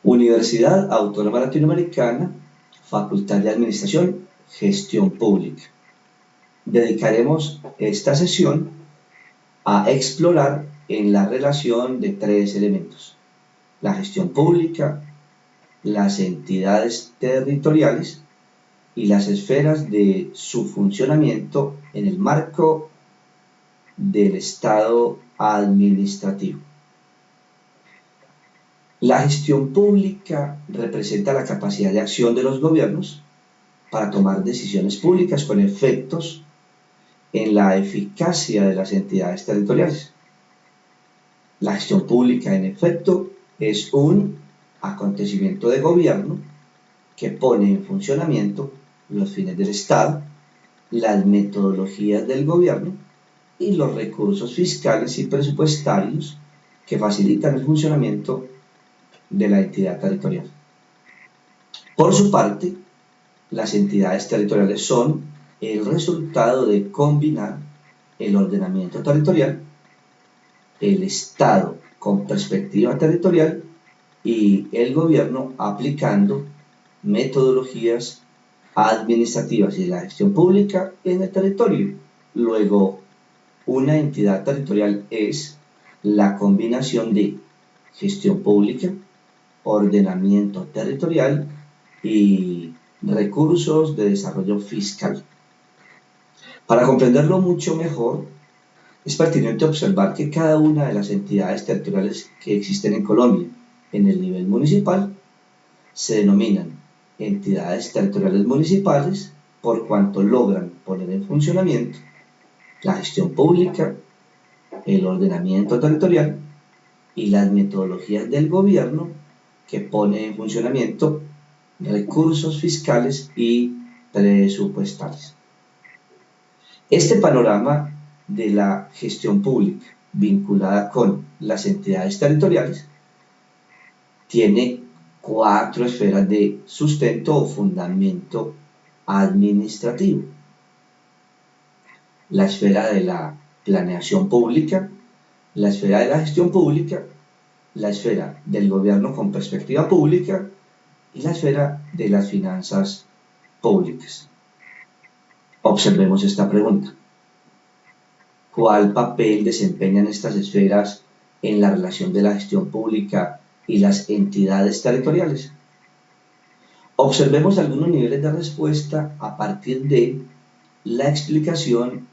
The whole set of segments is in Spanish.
Universidad Autónoma Latinoamericana, Facultad de Administración, Gestión Pública. Dedicaremos esta sesión a explorar en la relación de tres elementos: la gestión pública, las entidades territoriales y las esferas de su funcionamiento en el marco del Estado administrativo. La gestión pública representa la capacidad de acción de los gobiernos para tomar decisiones públicas con efectos en la eficacia de las entidades territoriales. La gestión pública, en efecto, es un acontecimiento de gobierno que pone en funcionamiento los fines del Estado, las metodologías del gobierno y los recursos fiscales y presupuestarios que facilitan el funcionamiento de la entidad territorial. Por su parte, las entidades territoriales son el resultado de combinar el ordenamiento territorial, el Estado con perspectiva territorial y el gobierno aplicando metodologías administrativas y de la gestión pública en el territorio. Luego, una entidad territorial es la combinación de gestión pública, ordenamiento territorial y recursos de desarrollo fiscal. Para comprenderlo mucho mejor, es pertinente observar que cada una de las entidades territoriales que existen en Colombia en el nivel municipal se denominan entidades territoriales municipales por cuanto logran poner en funcionamiento la gestión pública, el ordenamiento territorial y las metodologías del gobierno que pone en funcionamiento recursos fiscales y presupuestales. Este panorama de la gestión pública vinculada con las entidades territoriales tiene cuatro esferas de sustento o fundamento administrativo: la esfera de la planeación pública, la esfera de la gestión pública, la esfera del gobierno con perspectiva pública y la esfera de las finanzas públicas. Observemos esta pregunta: ¿cuál papel desempeñan estas esferas en la relación de la gestión pública y las entidades territoriales? Observemos algunos niveles de respuesta a partir de la explicación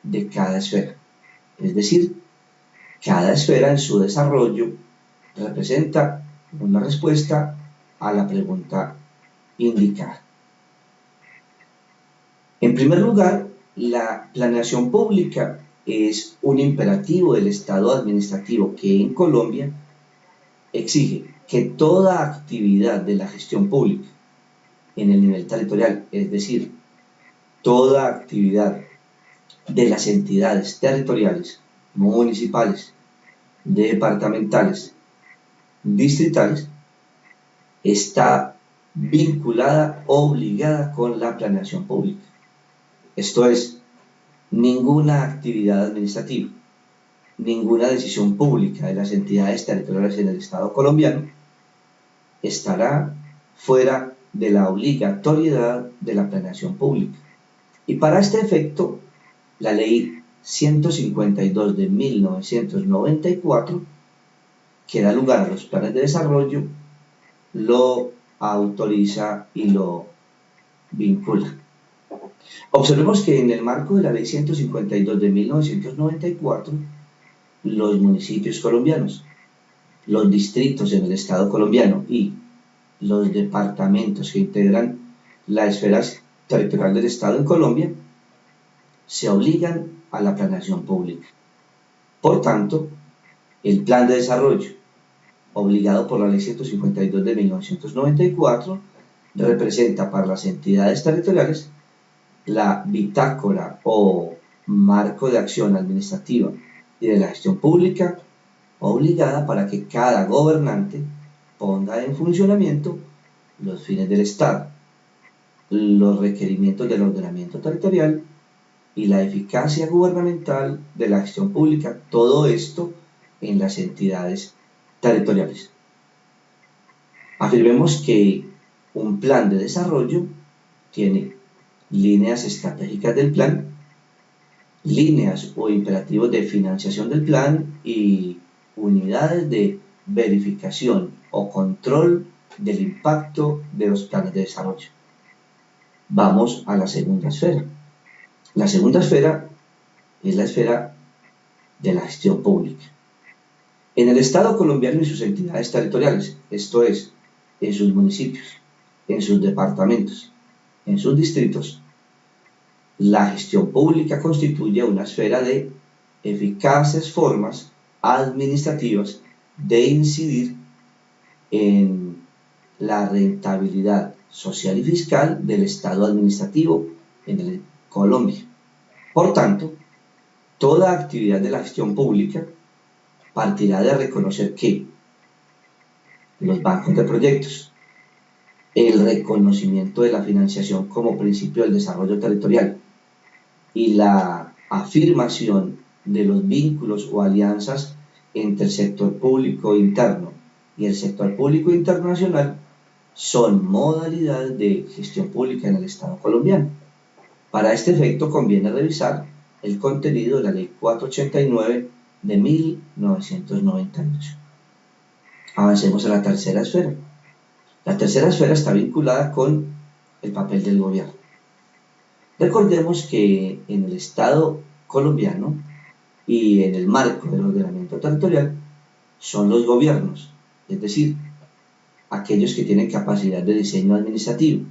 de cada esfera. Es decir, cada esfera en su desarrollo representa una respuesta a la pregunta indicada. En primer lugar, la planeación pública es un imperativo del Estado administrativo que en Colombia exige que toda actividad de la gestión pública en el nivel territorial, es decir, toda actividad de las entidades territoriales, municipales, departamentales, distritales, está vinculada, obligada con la planeación pública. Esto es, ninguna actividad administrativa, ninguna decisión pública de las entidades territoriales en el Estado colombiano estará fuera de la obligatoriedad de la planeación pública. Y para este efecto, la Ley 152 de 1994, que da lugar a los planes de desarrollo, lo autoriza y lo vincula. Observemos que en el marco de la Ley 152 de 1994, los municipios colombianos, los distritos en el Estado colombiano y los departamentos que integran la esfera territorial del Estado en Colombia se obligan a la planeación pública. Por tanto, el plan de desarrollo, obligado por la Ley 152 de 1994, representa para las entidades territoriales la bitácora o marco de acción administrativa y de la gestión pública obligada para que cada gobernante ponga en funcionamiento los fines del Estado, los requerimientos del ordenamiento territorial y la eficacia gubernamental de la gestión pública. Todo esto en las entidades territoriales. Afirmemos que un plan de desarrollo tiene líneas estratégicas del plan, líneas o imperativos de financiación del plan y unidades de verificación o control del impacto de los planes de desarrollo. Vamos a la segunda esfera. La segunda esfera es la esfera de la gestión pública. En el Estado colombiano y sus entidades territoriales, esto es, en sus municipios, en sus departamentos, en sus distritos, la gestión pública constituye una esfera de eficaces formas administrativas de incidir en la rentabilidad social y fiscal del Estado administrativo en Colombia. Por tanto, toda actividad de la gestión pública partirá de reconocer que los bancos de proyectos, el reconocimiento de la financiación como principio del desarrollo territorial y la afirmación de los vínculos o alianzas entre el sector público interno y el sector público internacional son modalidades de gestión pública en el Estado colombiano. Para este efecto conviene revisar el contenido de la Ley 489 de 1998. Avancemos a la tercera esfera. La tercera esfera está vinculada con el papel del gobierno. Recordemos que en el Estado colombiano y en el marco del ordenamiento territorial son los gobiernos, es decir, aquellos que tienen capacidad de diseño administrativo,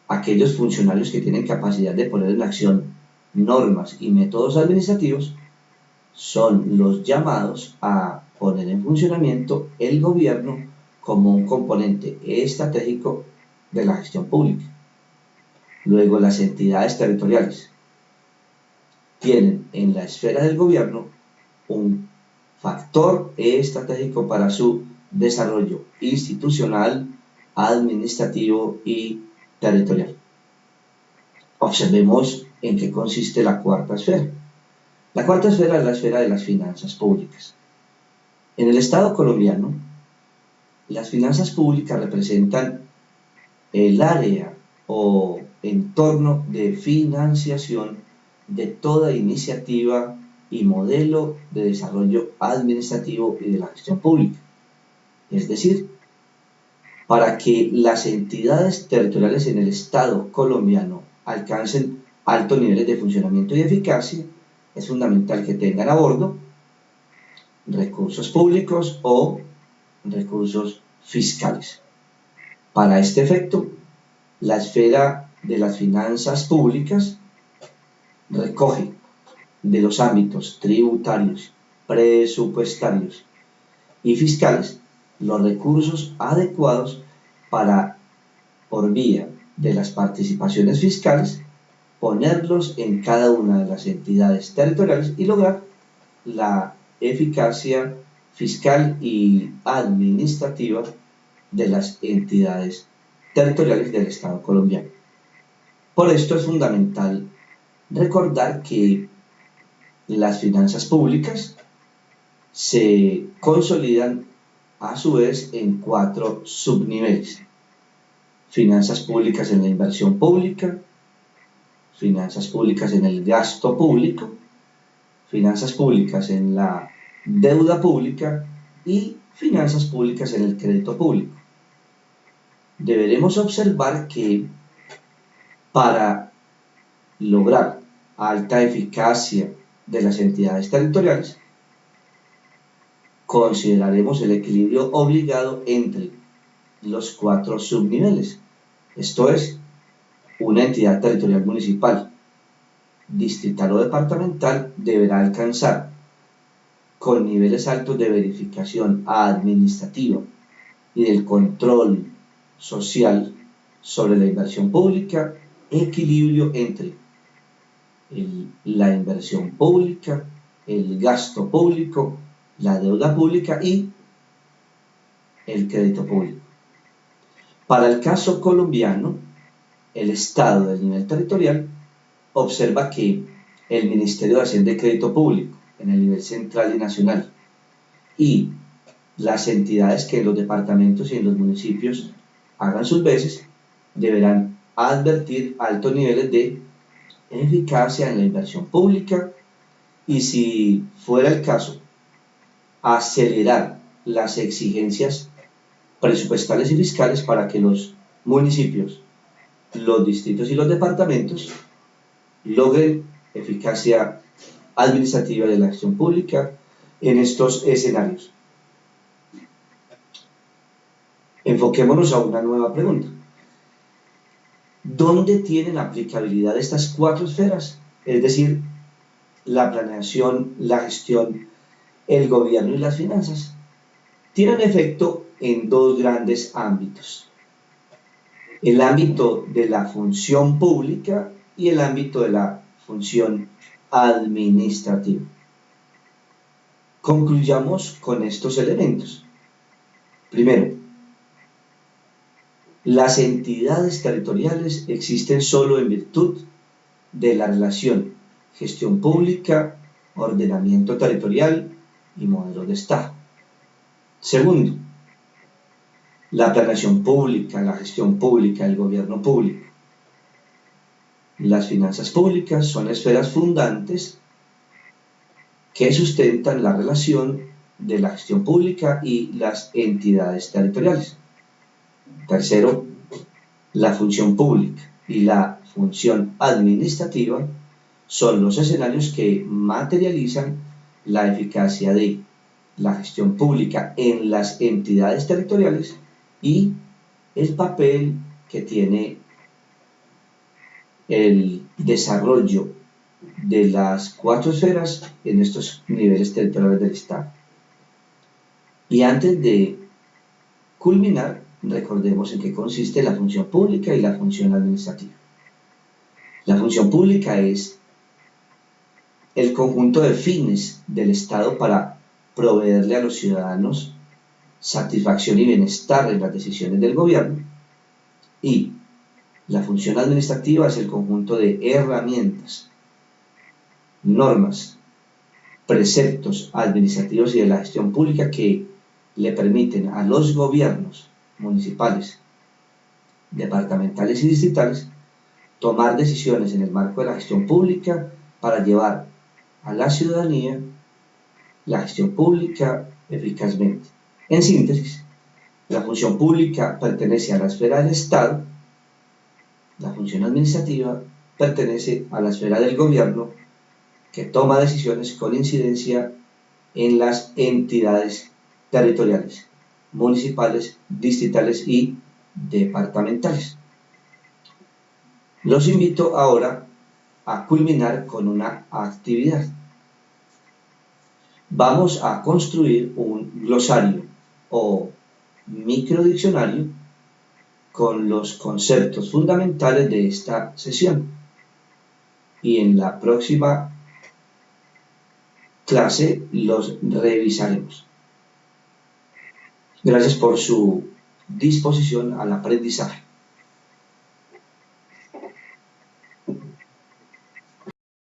aquellos funcionarios que tienen capacidad de poner en acción normas y métodos administrativos, son los llamados a poner en funcionamiento el gobierno como un componente estratégico de la gestión pública. Luego, las entidades territoriales tienen en la esfera del gobierno un factor estratégico para su desarrollo institucional, administrativo y territorial. Observemos en qué consiste la cuarta esfera. La cuarta esfera es la esfera de las finanzas públicas. En el Estado colombiano, las finanzas públicas representan el área o entorno de financiación de toda iniciativa y modelo de desarrollo administrativo y de la gestión pública. Es decir, para que las entidades territoriales en el Estado colombiano alcancen altos niveles de funcionamiento y eficacia, es fundamental que tengan a bordo recursos públicos o recursos fiscales. Para este efecto, la esfera de las finanzas públicas recoge de los ámbitos tributarios, presupuestarios y fiscales los recursos adecuados para, por vía de las participaciones fiscales, ponerlos en cada una de las entidades territoriales y lograr la eficacia fiscal y administrativa de las entidades territoriales del Estado colombiano. Por esto es fundamental recordar que las finanzas públicas se consolidan a su vez en 4 subniveles: finanzas públicas en la inversión pública, finanzas públicas en el gasto público, finanzas públicas en la deuda pública y finanzas públicas en el crédito público. Deberemos observar que para lograr alta eficacia de las entidades territoriales, consideraremos el equilibrio obligado entre los 4 subniveles. Esto es, una entidad territorial municipal, distrital o departamental deberá alcanzar con niveles altos de verificación administrativa y del control social sobre la inversión pública, equilibrio entre la inversión pública, el gasto público, la deuda pública y el crédito público. Para el caso colombiano, el Estado del nivel territorial observa que el Ministerio de Hacienda y Crédito Público, en el nivel central y nacional, y las entidades que en los departamentos y en los municipios hagan sus veces deberán advertir altos niveles de eficacia en la inversión pública y, si fuera el caso, acelerar las exigencias presupuestales y fiscales para que los municipios, los distritos y los departamentos logren eficacia administrativa de la gestión pública en estos escenarios. Enfoquémonos a una nueva pregunta. ¿Dónde tienen aplicabilidad estas cuatro esferas? Es decir, la planeación, la gestión, el gobierno y las finanzas. Tienen efecto en dos grandes ámbitos: el ámbito de la función pública y el ámbito de la función administrativa. Concluyamos con estos elementos. Primero, las entidades territoriales existen solo en virtud de la relación gestión pública, ordenamiento territorial y modelo de Estado. Segundo, la planeación pública, la gestión pública, el gobierno público. Las finanzas públicas son esferas fundantes que sustentan la relación de la gestión pública y las entidades territoriales. Tercero, la función pública y la función administrativa son los escenarios que materializan la eficacia de la gestión pública en las entidades territoriales y el papel que tiene el desarrollo de las cuatro esferas en estos niveles territoriales del Estado. Y antes de culminar, recordemos en qué consiste la función pública y la función administrativa. La función pública es el conjunto de fines del Estado para proveerle a los ciudadanos satisfacción y bienestar en las decisiones del gobierno, y la función administrativa es el conjunto de herramientas, normas, preceptos administrativos y de la gestión pública que le permiten a los gobiernos municipales, departamentales y distritales tomar decisiones en el marco de la gestión pública para llevar a la ciudadanía la gestión pública eficazmente. En síntesis, la función pública pertenece a la esfera del Estado, la función administrativa pertenece a la esfera del gobierno, que toma decisiones con incidencia en las entidades territoriales, municipales, distritales y departamentales. Los invito ahora a culminar con una actividad. Vamos a construir un glosario o microdiccionario con los conceptos fundamentales de esta sesión, y en la próxima clase los revisaremos. Gracias por su disposición al aprendizaje.